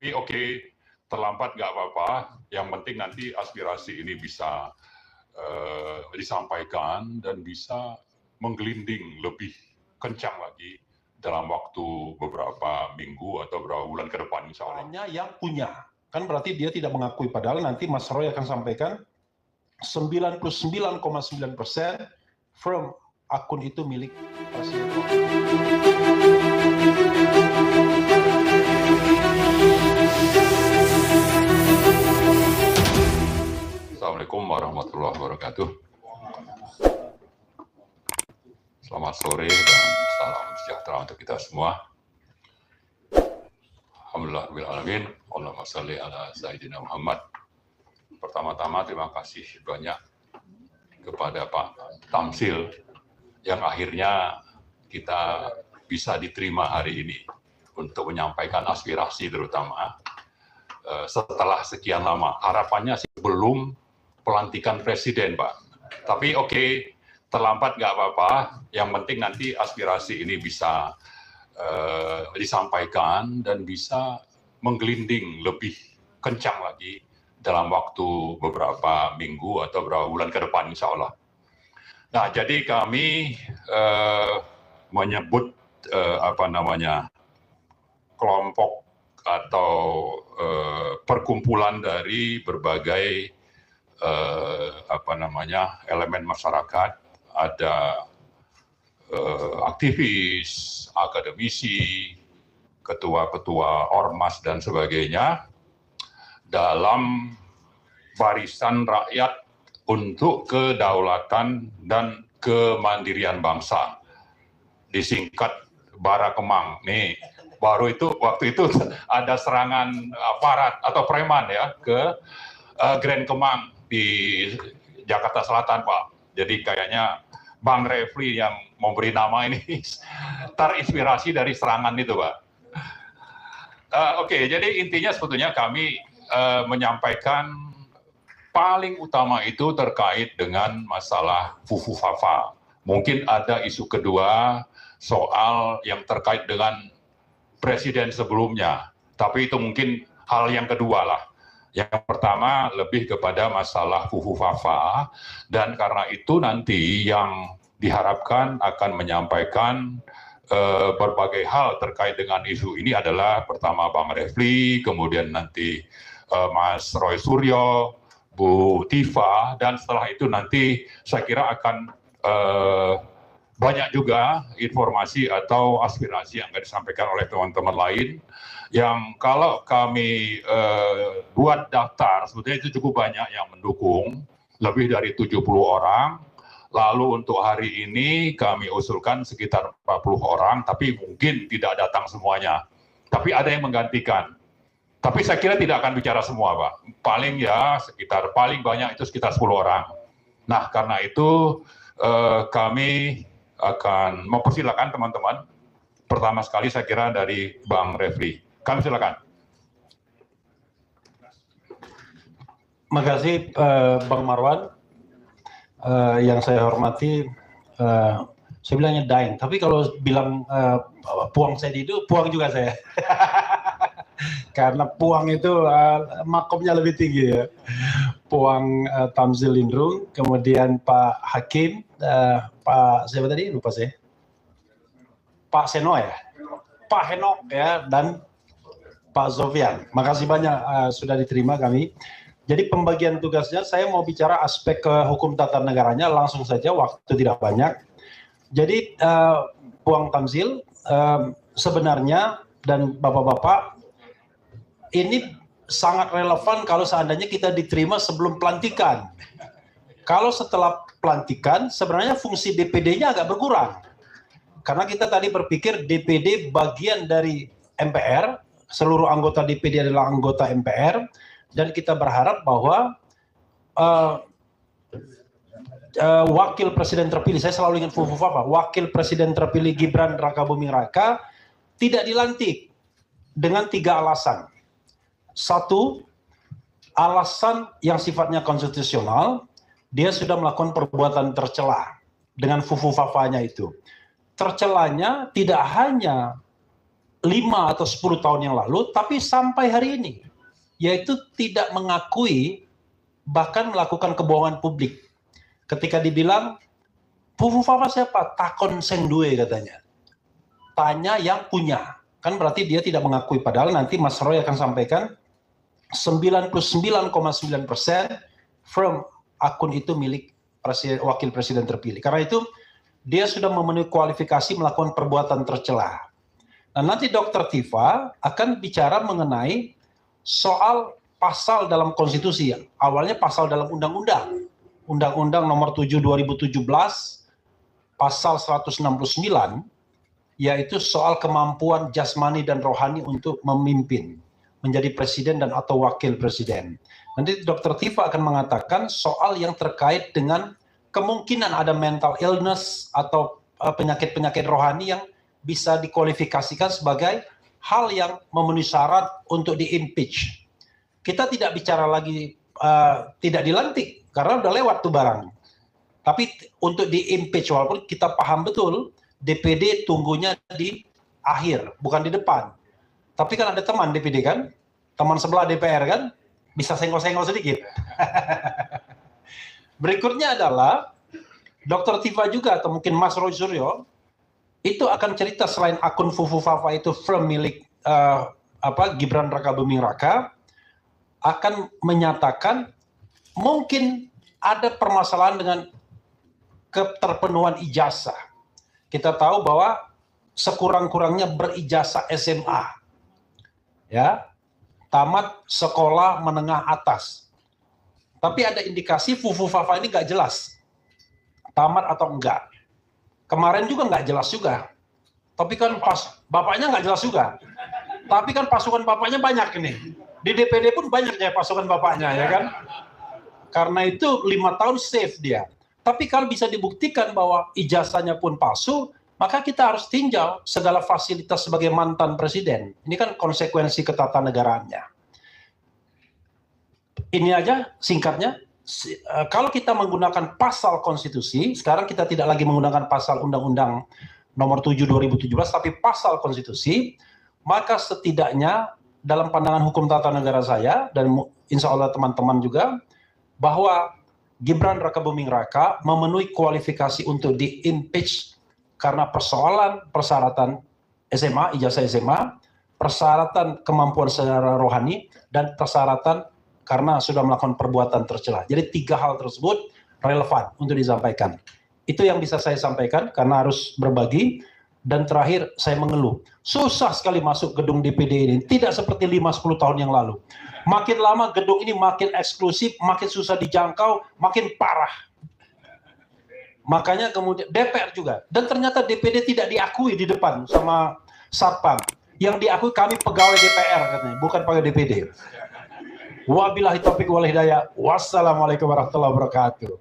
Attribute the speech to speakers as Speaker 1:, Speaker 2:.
Speaker 1: Tapi oke, terlambat nggak apa-apa. Yang penting nanti aspirasi ini bisa disampaikan dan bisa menggelinding lebih kencang lagi dalam waktu beberapa minggu atau beberapa bulan ke depan, insya Allah.
Speaker 2: Hanya yang punya, kan berarti dia tidak mengakui. Padahal nanti Mas Roy akan sampaikan 99,9% firm akun itu milik Presiden.
Speaker 1: Assalamualaikum warahmatullahi wabarakatuh. Selamat sore dan salam sejahtera untuk kita semua. Alhamdulillahirrahmanirrahim. Allahumma sholli ala Sayyidina Muhammad. Pertama-tama terima kasih banyak kepada Pak Tamzil yang akhirnya kita bisa diterima hari ini untuk menyampaikan aspirasi terutama setelah sekian lama. Harapannya sih belum pelantikan presiden, Pak. Tapi oke, terlambat nggak apa-apa. Yang penting nanti aspirasi ini bisa disampaikan dan bisa menggelinding lebih kencang lagi dalam waktu beberapa minggu atau beberapa bulan ke depan, insya Allah. Nah, jadi kami menyebut kelompok atau perkumpulan dari berbagai elemen masyarakat, ada aktivis, akademisi, ketua-ketua ormas dan sebagainya dalam barisan rakyat untuk kedaulatan dan kemandirian bangsa, disingkat Barakemang. Nih, baru itu waktu itu ada serangan aparat atau preman ya ke Grand Kemang di Jakarta Selatan, Pak. Jadi kayaknya Bang Refli yang memberi nama ini terinspirasi dari serangan itu, Pak. Oke, jadi intinya sebetulnya kami menyampaikan paling utama itu terkait dengan masalah Fufu Fafa. Mungkin ada isu kedua soal yang terkait dengan presiden sebelumnya, tapi itu mungkin hal yang kedua lah. Yang pertama lebih kepada masalah Fufu Fafa, dan karena itu nanti yang diharapkan akan menyampaikan berbagai hal terkait dengan isu ini adalah pertama Bang Refli, kemudian nanti Mas Roy Suryo, Bu Tifa, dan setelah itu nanti saya kira akan banyak juga informasi atau aspirasi yang akan disampaikan oleh teman-teman lain yang kalau kami buat daftar, sebetulnya itu cukup banyak yang mendukung, lebih dari 70 orang. Lalu untuk hari ini kami usulkan sekitar 40 orang, tapi mungkin tidak datang semuanya. Tapi ada yang menggantikan. Tapi saya kira tidak akan bicara semua, Pak. Paling ya sekitar, paling banyak itu sekitar 10 orang. Nah, karena itu kami akan mempersilakan teman-teman. Pertama sekali saya kira dari Bang Refli. Kami silakan.
Speaker 2: Makasih Bang Marwan, yang saya hormati. Saya bilangnya Daeng, tapi kalau bilang Puang saya itu Puang juga saya. Karena Puang itu makomnya lebih tinggi ya. Puang Tamzil Lindrung, kemudian Pak Hakim, Pak siapa tadi lupa saya, Pak Seno ya, Pak Henok ya, dan Pak Zofian. Makasih banyak sudah diterima kami. Jadi pembagian tugasnya saya mau bicara aspek hukum tata negaranya langsung saja, waktu tidak banyak. Jadi Puang Tamzil sebenarnya dan bapak-bapak ini sangat relevan kalau seandainya kita diterima sebelum pelantikan. Kalau setelah pelantikan sebenarnya fungsi DPD-nya agak berkurang. Karena kita tadi berpikir DPD bagian dari MPR, seluruh anggota DPD adalah anggota MPR, dan kita berharap bahwa wakil presiden terpilih, saya selalu ingat Fufu Fafa, wakil presiden terpilih Gibran Rakabuming Raka tidak dilantik dengan 3 alasan. 1, alasan yang sifatnya konstitusional, dia sudah melakukan perbuatan tercela dengan Fufu Fafanya itu. Tercelanya tidak hanya 5 atau 10 tahun yang lalu, tapi sampai hari ini, yaitu tidak mengakui, bahkan melakukan kebohongan publik. Ketika dibilang, Fufu Fafa siapa? Takon Seng Due katanya. Tanya yang punya. Kan berarti dia tidak mengakui. Padahal nanti Mas Roy akan sampaikan 99,9% firm akun itu milik wakil presiden terpilih. Karena itu dia sudah memenuhi kualifikasi melakukan perbuatan tercela. Nah, nanti Dr. Tifa akan bicara mengenai soal pasal dalam konstitusi. Awalnya pasal dalam undang-undang. Undang-undang nomor 7 2017 pasal 169, yaitu soal kemampuan jasmani dan rohani untuk memimpin, menjadi presiden dan atau wakil presiden. Nanti Dr. Tifa akan mengatakan soal yang terkait dengan kemungkinan ada mental illness atau penyakit-penyakit rohani yang bisa dikualifikasikan sebagai hal yang memenuhi syarat untuk di-impeach. Kita tidak bicara lagi tidak dilantik, karena udah lewat tuh barang. Tapi untuk di-impeach, walaupun kita paham betul, DPD tunggunya di akhir, bukan di depan. Tapi kan ada teman DPD kan, teman sebelah DPR kan, bisa senggol-senggol sedikit. Berikutnya adalah Dr. Tifa juga, atau mungkin Mas Roy Suryo, itu akan cerita selain akun Fufu Fafa itu firm milik Gibran Raka Buming Raka, akan menyatakan mungkin ada permasalahan dengan keterpenuhan ijazah. Kita tahu bahwa sekurang-kurangnya berijazah SMA, ya, tamat sekolah menengah atas. Tapi ada indikasi Fufu Fafa ini nggak jelas, tamat atau enggak. Kemarin juga nggak jelas juga. Tapi kan pas bapaknya nggak jelas juga. Tapi kan pasukan bapaknya banyak ini. Di DPD pun banyak ya pasukan bapaknya, ya kan? Karena itu 5 tahun safe dia. Tapi kalau bisa dibuktikan bahwa ijazahnya pun palsu, maka kita harus tinjau segala fasilitas sebagai mantan presiden. Ini kan konsekuensi ketatanegaranya. Ini aja singkatnya. Kalau kita menggunakan pasal konstitusi, sekarang kita tidak lagi menggunakan pasal undang-undang nomor 7 2017, tapi pasal konstitusi, maka setidaknya dalam pandangan hukum tata negara saya, dan insya Allah teman-teman juga, bahwa Gibran Raka Buming Raka memenuhi kualifikasi untuk di-impeach karena persyaratan SMA, ijazah SMA, persyaratan kemampuan secara rohani, dan persyaratan karena sudah melakukan perbuatan tercela. Jadi 3 hal tersebut relevan untuk disampaikan. Itu yang bisa saya sampaikan karena harus berbagi. Dan terakhir saya mengeluh. Susah sekali masuk gedung DPD ini. Tidak seperti 5-10 tahun yang lalu. Makin lama gedung ini makin eksklusif, makin susah dijangkau, makin parah. Makanya kemudian DPR juga. Dan ternyata DPD tidak diakui di depan sama Satpam. Yang diakui kami pegawai DPR katanya, bukan pegawai DPD. Wabillahi taufiq wal hidayah. Wassalamualaikum warahmatullahi wabarakatuh.